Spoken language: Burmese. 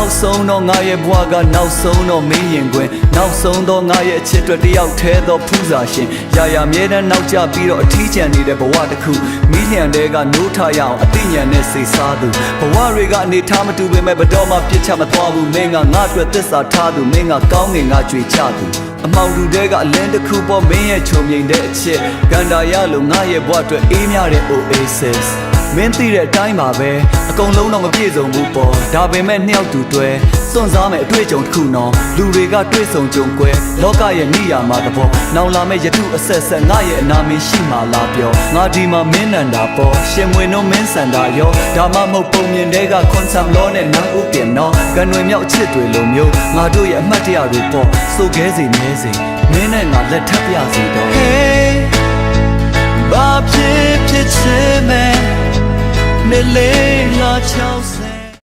နောက်ဆုံးတော့ငါရဲ့ဘဝကနောက်ဆုံးတော့မင်းရင်ခွင်နောက်ဆုံးတော့ငါရဲ့အချစ်တွေတယောက်ထဲသောဖူးစာရှင်ရာရာမြဲတမ်းနောက်ကျပြီးတော့အထီးကျန်နေတဲ့ဘဝတစ်ခုမီးလျံတဲကနိုးထရအောင်အသိဉာဏ်နဲ့စိတ်စားသူဘဝတွေကအနေထားမတူပေမဲ့ဘတော်မှပြစ်ချမသွားဘူးမင်းကငါ့အတွက်သစ္စာထားသူမင်းကကောင်းငင်ငါကြွေချသူအမောင်လူတဲကအလင်းတစ်ခုပေါ်မင်းရဲ့ချုံမြိန်တဲ့အချစ်ကန္တာရလို့ငါရဲ့ဘဝအတွက်အေးမြတဲ့ Oasis မင်းသိတဲ့အတိုင်းပါပဲအကုန်လုံးတော့မပြည့်စုံဘူးပေါ့ဒါပေမဲ့နှစ်ယောက်တူတွဲစွန့်စားမဲ့အတွေ့အကြုံတစ်ခုနော်လူတွေကတွေ့ဆုံကြုံကွဲလောကရဲ့နေရာမှာတဘောနောင်လာမဲ့ယတုအဆက်ဆက်ငါရဲ့အနာမင်းရှိမှလားပြောငါဒီမှာမင်းနန္တာပေါ့ရှင်မွေနှုံးမင်းစန္ဒာရောဒါမှမဟုတ်ပုံမြင်တဲ့ကခွန်ဆမ်လောနဲ့နန်းဦးပြင်နော်ကံတွေမြောက်အချစ်တွေလိုမျိုးငါတို့ရဲ့အမှတ်တရတွေပေါ့စိုးခဲစေမြဲစေမင်းနဲ့ငါလက်ထပ်ပြစီတော့ Hey ဘာဖြစ်ဖြစ်ချင်မဲ့နေလေလာချောင်း